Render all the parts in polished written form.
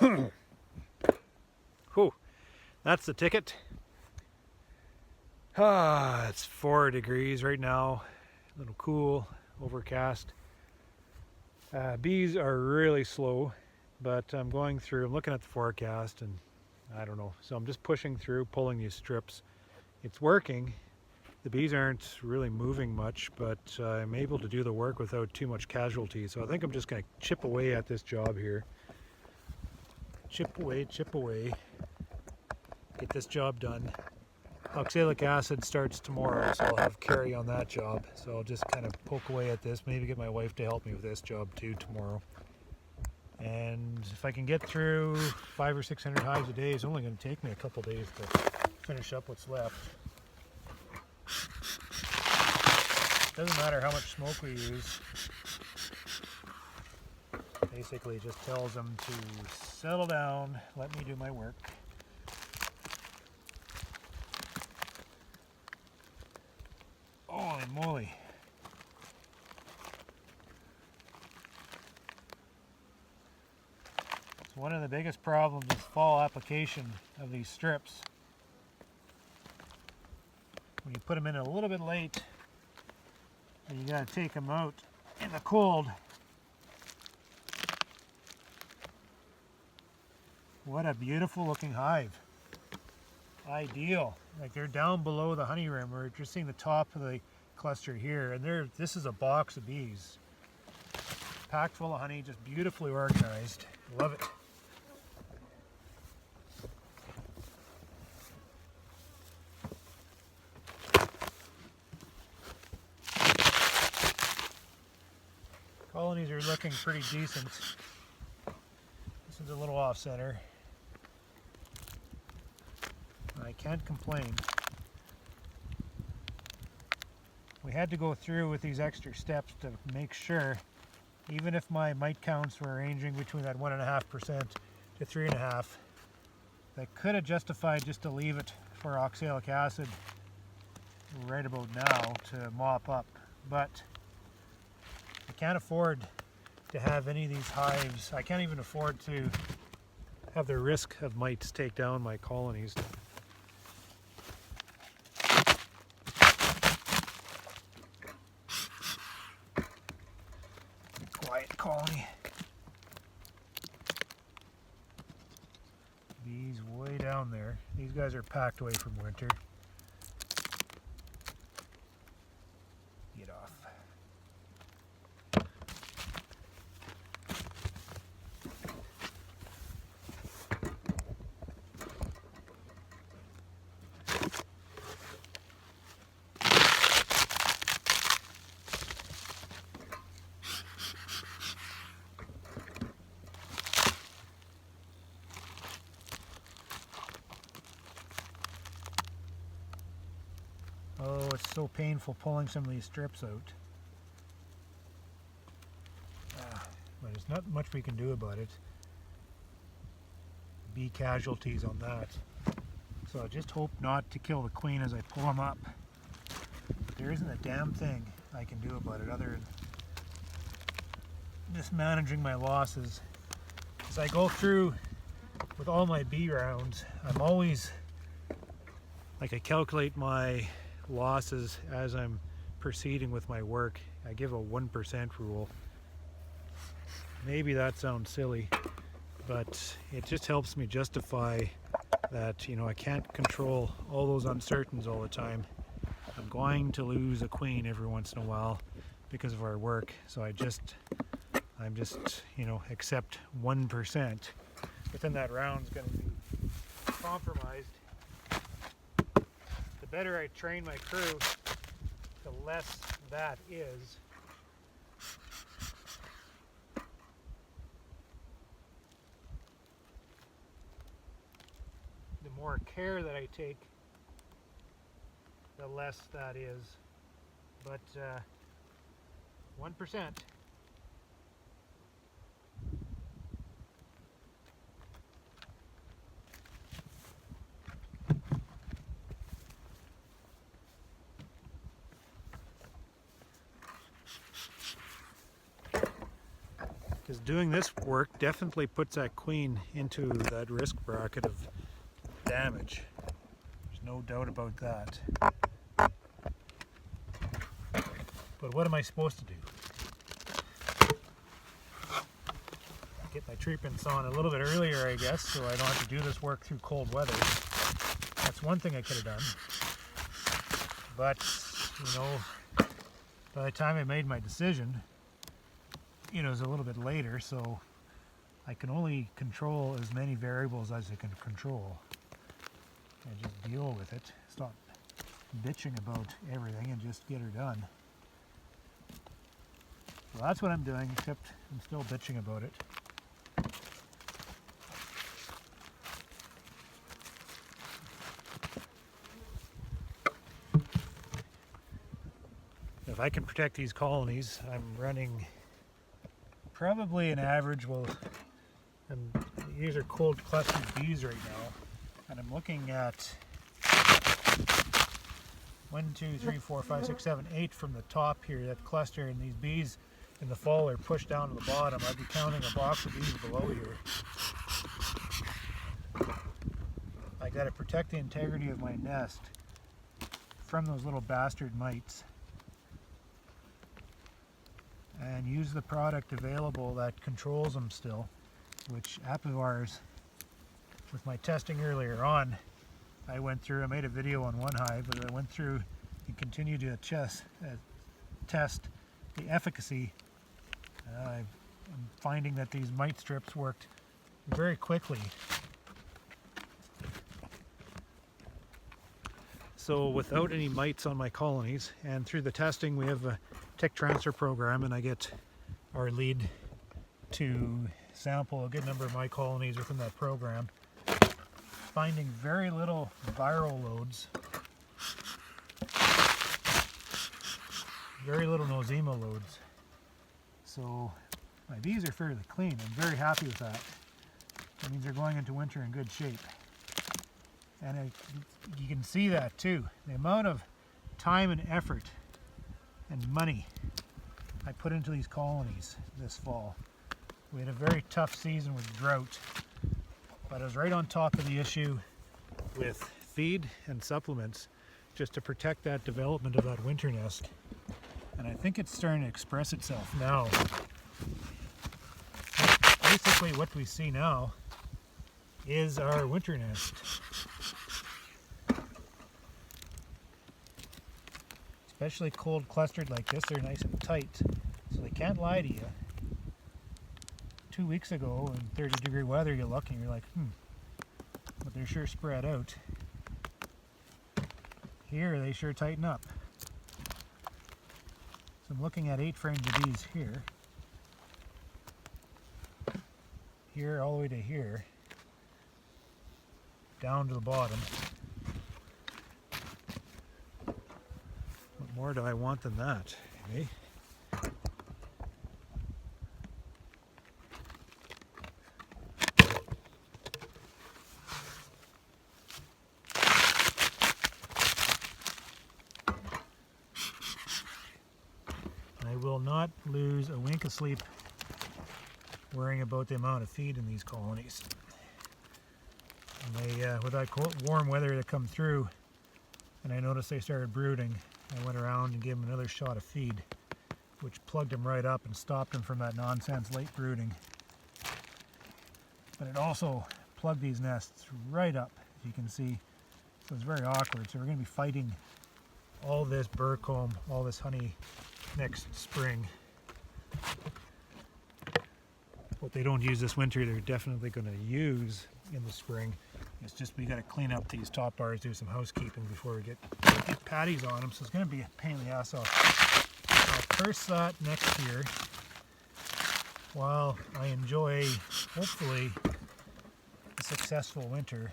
Whew, that's the ticket. It's 4 degrees right now, a little cool, overcast. Bees are really slow, but I'm looking at the forecast, and I don't know. So I'm just pushing through, pulling these strips. It's working. The bees aren't really moving much, but I'm able to do the work without too much casualty. So I think I'm just going to chip away at this job here. Chip away, get this job done. Oxalic acid starts tomorrow, so I'll have Carrie on that job. So I'll just kind of poke away at this, maybe get my wife to help me with this job too tomorrow. And if I can get through 500 or 600 hives a day, it's only going to take me a couple days to finish up what's left. Doesn't matter how much smoke we use. Basically it just tells them to settle down, let me do my work. Holy moly. It's one of the biggest problems with fall application of these strips. When you put them in a little bit late, and you gotta take them out in the cold. What a beautiful looking hive. Ideal. Like they're down below the honey rim. We're just seeing the top of the cluster here, and this is a box of bees. Packed full of honey, just beautifully organized. Love it. Colonies are looking pretty decent. This is a little off center. I can't complain. We had to go through with these extra steps to make sure, even if my mite counts were ranging between that 1.5% to 3.5%, that could have justified just to leave it for oxalic acid right about now to mop up. But I can't afford to have any of these hives. I can't even afford to have the risk of mites take down my colonies. Quiet colony. Bees way down there. These guys are packed away from winter. Get off. Oh, it's so painful pulling some of these strips out. But there's not much we can do about it. Bee casualties on that. So I just hope not to kill the queen as I pull them up. But there isn't a damn thing I can do about it other than just managing my losses. As I go through with all my bee rounds, I'm always, like, I calculate my losses as I'm proceeding with my work. I give a 1% rule. Maybe that sounds silly, but it just helps me justify that, you know, I can't control all those uncertainties all the time. I'm going to lose a queen every once in a while because of our work, so I'm just, you know, accept 1%. But then that round's going to be compromised. The better I train my crew, the less that is. The more care that I take, the less that is. But 1%. because doing this work definitely puts that queen into that risk bracket of damage. There's no doubt about that. But what am I supposed to do? Get my treatments on a little bit earlier, I guess, so I don't have to do this work through cold weather. That's one thing I could have done. But, you know, by the time I made my decision, you know, it was a little bit later, so I can only control as many variables as I can control. And just deal with it. Stop bitching about everything and just get her done. Well, that's what I'm doing, except I'm still bitching about it. If I can protect these colonies, I'm running probably an average, well, these are cold clustered bees right now, and I'm looking at 1, 2, 3, 4, 5, 6, 7, 8 from the top here, that cluster, and these bees in the fall are pushed down to the bottom. I'd be counting a box of bees below here. I got to protect the integrity of my nest from those little bastard mites and use the product available that controls them still, which Apivars, with my testing earlier on, I went through. I made a video on one hive, but I went through and continued to test the efficacy. I'm finding that these mite strips worked very quickly. So without any mites on my colonies, and through the testing we have a tech transfer program, and I get our lead to sample a good number of my colonies within that program, finding very little viral loads, very little nosema loads. So my bees are fairly clean. I'm very happy with that. That means they're going into winter in good shape. And you can see that too. The amount of time and effort and money I put into these colonies this fall. We had a very tough season with drought, but I was right on top of the issue with feed and supplements just to protect that development of that winter nest. And I think it's starting to express itself now. Basically what we see now is our winter nest. Especially cold clustered like this, they're nice and tight, so they can't lie to you. 2 weeks ago in 30-degree weather you look and you're like, but they're sure spread out. Here they sure tighten up. So I'm looking at 8 frames of bees here. Here all the way to here. Down to the bottom. What more do I want than that, eh? I will not lose a wink of sleep worrying about the amount of feed in these colonies. And they, with that cold, warm weather that come through, and I noticed they started brooding, I went around and gave them another shot of feed, which plugged them right up and stopped them from that nonsense late brooding. But it also plugged these nests right up, as you can see. So it's very awkward. So we're going to be fighting all this burr comb, all this honey next spring. What they don't use this winter, they're definitely going to use in the spring. It's just we got to clean up these top bars, do some housekeeping before we get patties on them. So it's going to be a pain in the ass. I'll curse that next year while I enjoy, hopefully, a successful winter.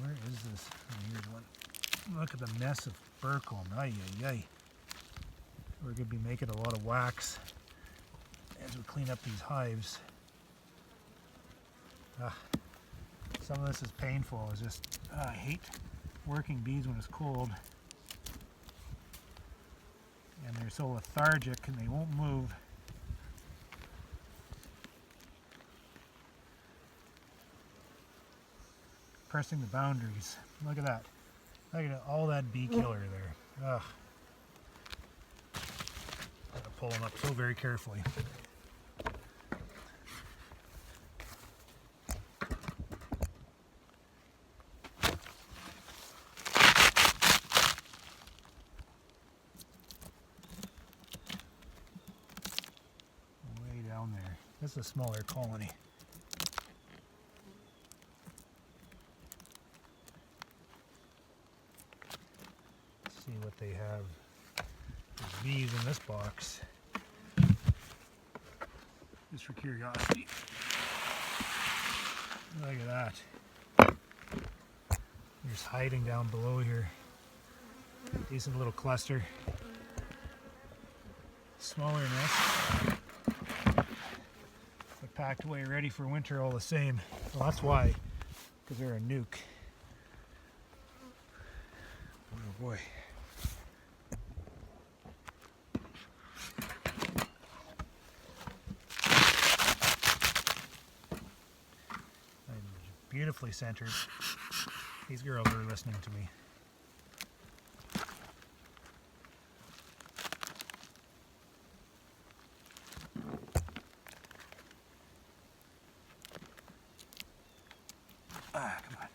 Where is this? Oh, here's one. Look at the mess of burr comb. Ay, ay, ay. We're going to be making a lot of wax as we clean up these hives. Some of this is painful. It's just, I hate working bees when it's cold. and they're so lethargic and they won't move. Pressing the boundaries. Look at that. Look at all that bee killer there. Ugh. Gotta pull them up so very carefully. Way down there. This is a smaller colony. See what they have. There's bees in this box. Just for curiosity. Look at that. They're just hiding down below here. Decent little cluster. Smaller nest. But packed away ready for winter all the same. Well, that's why. Because they're a nuke. Oh boy. Beautifully centered. These girls are listening to me. Ah, come on.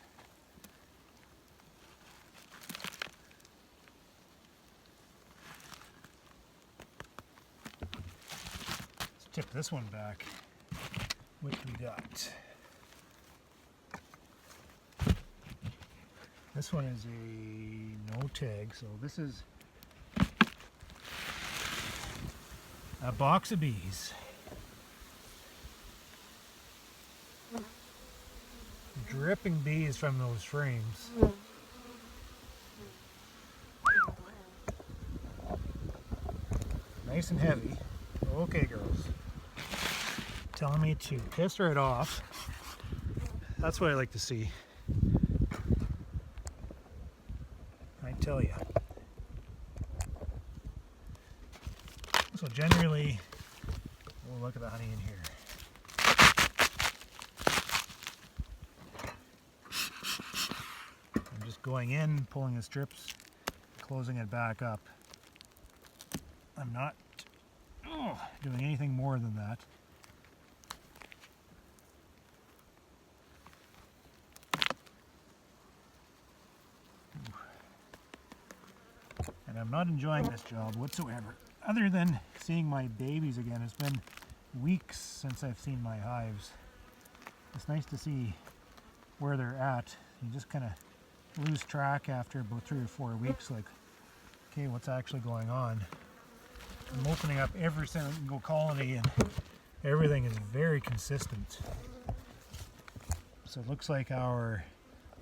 Let's tip this one back. What do we got? This one is a no tag, so this is a box of bees. Dripping bees from those frames. Nice and heavy. Okay, girls. Telling me to piss right off. That's what I like to see. I tell you. So generally, we'll look at the honey in here. I'm just going in, pulling the strips, closing it back up. I'm not doing anything more than that. And I'm not enjoying this job whatsoever. Other than seeing my babies again. It's been weeks since I've seen my hives. It's nice to see where they're at. You just kind of lose track after about 3 or 4 weeks, like, okay, what's actually going on? I'm opening up every single colony and everything is very consistent. So it looks like our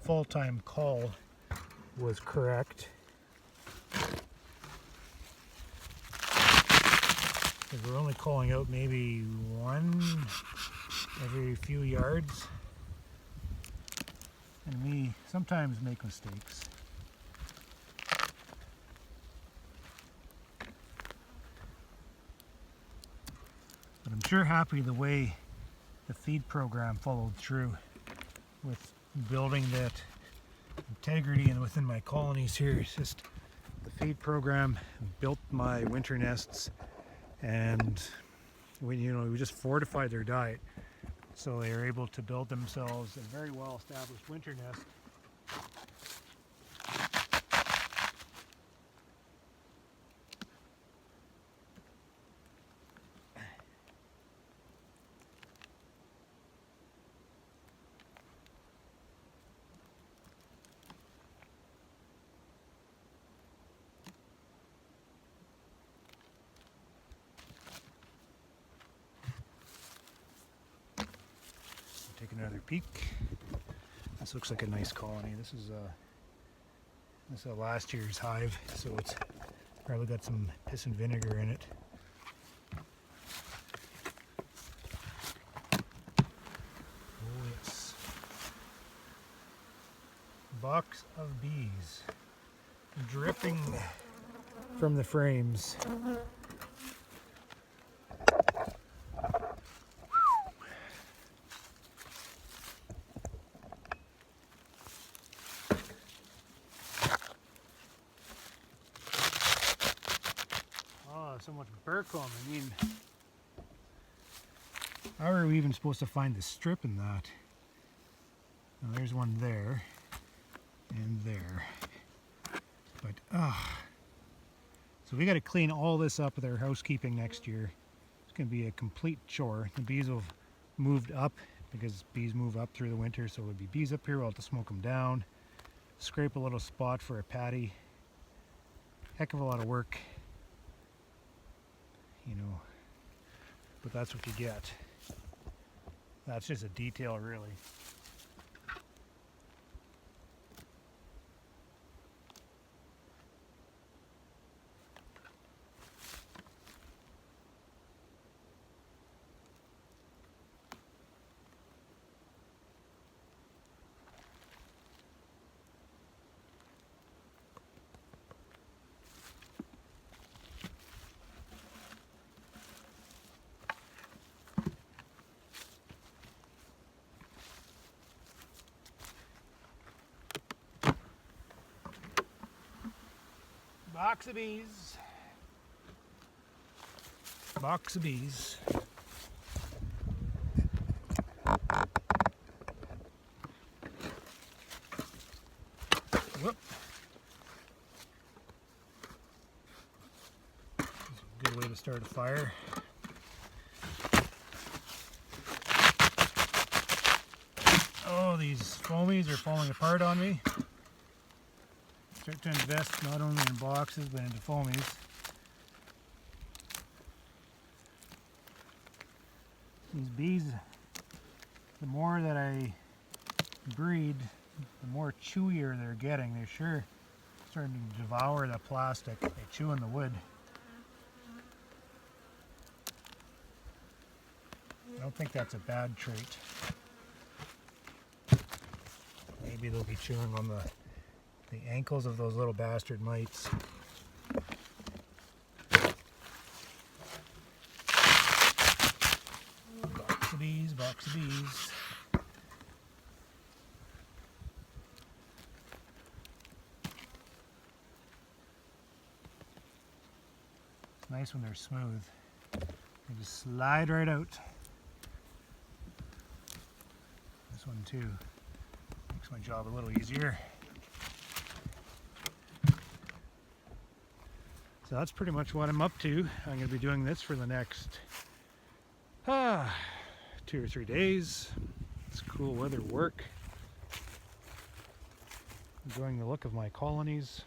full-time call was correct. Because we're only calling out maybe one every few yards. And we sometimes make mistakes. But I'm sure happy the way the feed program followed through with building that integrity and within my colonies here. It's just the feed program built my winter nests, and we just fortified their diet so they are able to build themselves a very well established winter nest. Take another peek. This looks like a nice colony. This is a last year's hive, so it's probably got some piss and vinegar in it. Oh yes. Box of bees. Dripping from the frames. Oh, so much burr comb. I mean, how are we even supposed to find the strip in that? Now, there's one there and there. But, so we got to clean all this up with our housekeeping next year. It's going to be a complete chore. The bees will have moved up because bees move up through the winter, so it would be bees up here. We'll have to smoke them down, scrape a little spot for a patty. Heck of a lot of work, you know, but that's what you get. That's just a detail, really. Box of bees. Box of bees. Whoop. That's a good way to start a fire. Oh, these foamies are falling apart on me. Start to invest not only in boxes but into foamies. These bees, the more that I breed, the more chewier they're getting. They're sure starting to devour the plastic. They chew on the wood. I don't think that's a bad trait. Maybe they'll be chewing on the ankles of those little bastard mites. Box of bees, box of bees. It's nice when they're smooth. They just slide right out. This one too. Makes my job a little easier. So that's pretty much what I'm up to. I'm going to be doing this for the next 2 or 3 days. It's cool weather work. Enjoying the look of my colonies.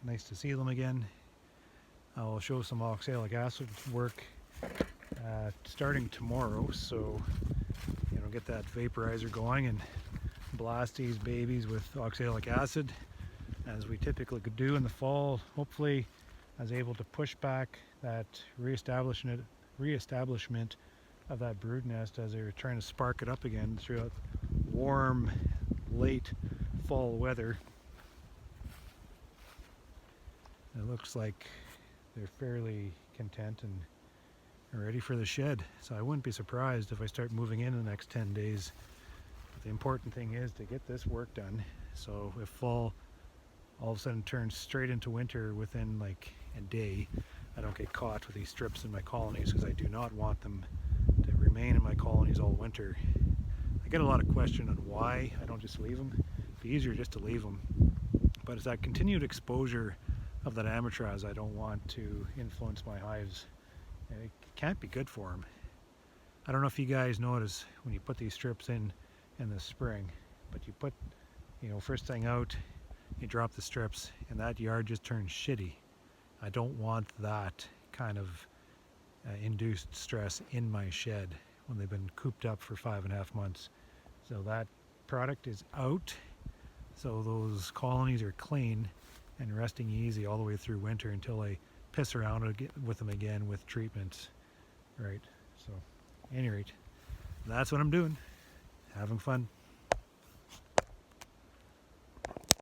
Nice to see them again. I'll show some oxalic acid work starting tomorrow, so you know, get that vaporizer going and blast these babies with oxalic acid, as we typically could do in the fall. Hopefully I was able to push back that reestablishment of that brood nest as they were trying to spark it up again throughout warm late fall weather. It looks like they're fairly content and ready for the shed, so I wouldn't be surprised if I start moving in the next 10 days. But the important thing is to get this work done, so if fall all of a sudden turns straight into winter within like a day, I don't get caught with these strips in my colonies, because I do not want them to remain in my colonies all winter. I get a lot of question on why I don't just leave them. It'd be easier just to leave them, but it's that continued exposure of that amatraz I don't want to influence my hives. It can't be good for them. I don't know if you guys notice when you put these strips in the spring, but you put, you know, first thing out, you drop the strips and that yard just turns shitty. I don't want that kind of induced stress in my shed when they've been cooped up for 5.5 months. So that product is out, so those colonies are clean and resting easy all the way through winter until I piss around with them again with treatments. Right, so at any rate, that's what I'm doing. Having fun.